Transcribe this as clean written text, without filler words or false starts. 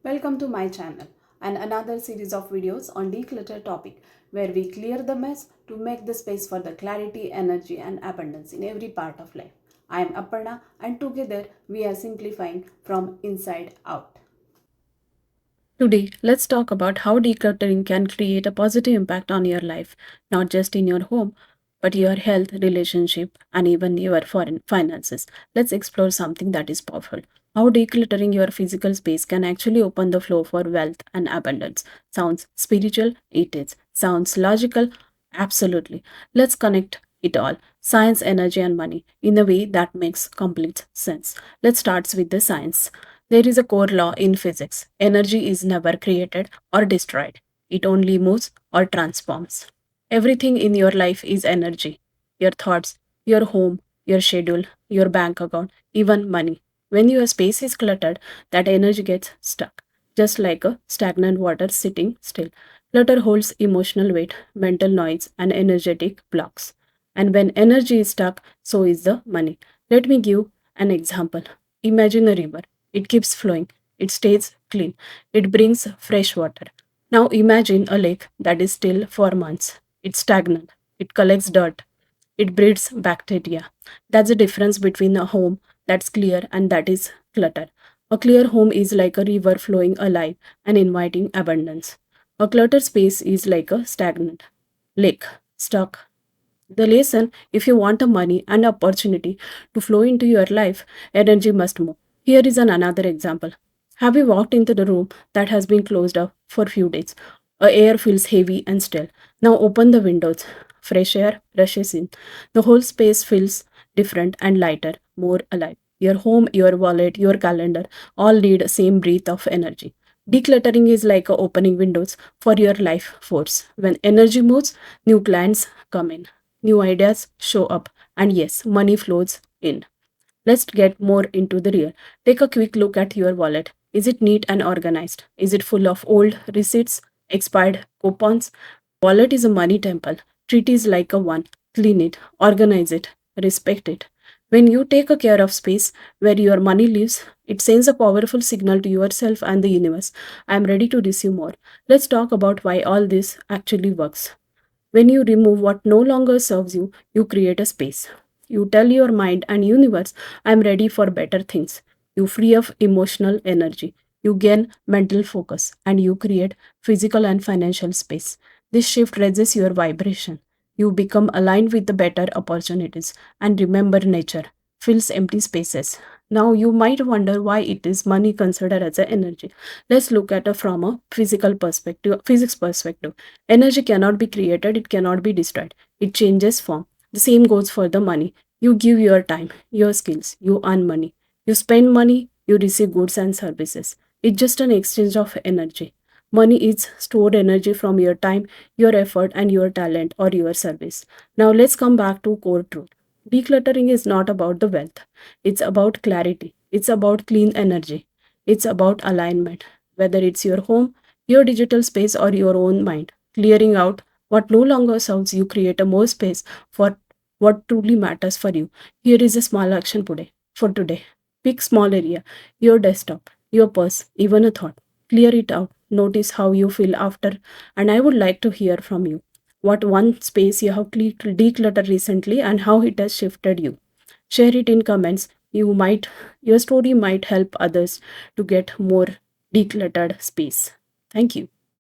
Welcome to my channel and another series of videos on declutter topic where we clear the mess to make the space for the clarity, energy and abundance in every part of life. I am Aparna and together we are simplifying from inside out. Today, let's talk about how decluttering can create a positive impact on your life, not just in your home, but your health, relationship, and even your foreign finances. Let's explore something that is powerful. How decluttering your physical space can actually open the flow for wealth and abundance. Sounds spiritual? It is. Sounds logical? Absolutely. Let's connect it all science, energy, and money in a way that makes complete sense. Let's start with the science. There is a core law in physics: energy is never created or destroyed, it only moves or transforms. Everything in your life is energy: your thoughts, your home, your schedule, your bank account, even money. When your space is cluttered, that energy gets stuck, just like a stagnant water sitting still. Clutter holds emotional weight, mental noise, and energetic blocks. And when energy is stuck, so is the money. Let me give an example. Imagine a river. It keeps flowing. It stays clean. It brings fresh water. Now imagine a lake that is still for months. It's stagnant. It collects dirt. It breeds bacteria. That's the difference between a home that's clear and that is clutter. A clear home is like a river flowing alive and inviting abundance. A cluttered space is like a stagnant lake, stuck. The lesson: if you want a money and opportunity to flow into your life, energy must move. Here is another example. Have you walked into the room that has been closed up for a few days? Air feels heavy and still. Now open the windows. Fresh air rushes in. The whole space feels different and lighter, more alive. Your home, your wallet, your calendar all need same breath of energy. Decluttering is like opening windows for your life force. When energy moves, new clients come in, new ideas show up, and yes, money flows in. Let's get more into the real. Take a quick look at your wallet. Is it neat and organized? Is it full of old receipts, expired coupons? Wallet is a money temple. Treat it like a one. Clean it, organize it, respect it. When you take a care of space where your money lives, it sends a powerful signal to yourself and the universe. I am ready to receive more. Let's talk about why all this actually works. When you remove what no longer serves you, you create a space. You tell your mind and universe, I am ready for better things. You free up emotional energy. You gain mental focus and you create physical and financial space. This shift raises your vibration. You become aligned with the better opportunities. And remember, nature fills empty spaces. Now you might wonder why it is money considered as an energy. Let's look at it from a physics perspective. Energy cannot be created, it cannot be destroyed. It changes form. The same goes for the money. You give your time, your skills, you earn money. You spend money, you receive goods and services. It's just an exchange of energy. Money is stored energy from your time, your effort, and your talent or your service. Now let's come back to core truth. Decluttering is not about the wealth. It's about clarity. It's about clean energy. It's about alignment. Whether it's your home, your digital space, or your own mind, clearing out what no longer serves you, create a more space for what truly matters for you. Here is a small action today. For today, pick small area, your desktop, your purse, even a thought. Clear it out. Notice how you feel after, and I would like to hear from you. What one space you have decluttered recently and how it has shifted you. Share it in comments. Your story might help others to get more decluttered space. Thank you.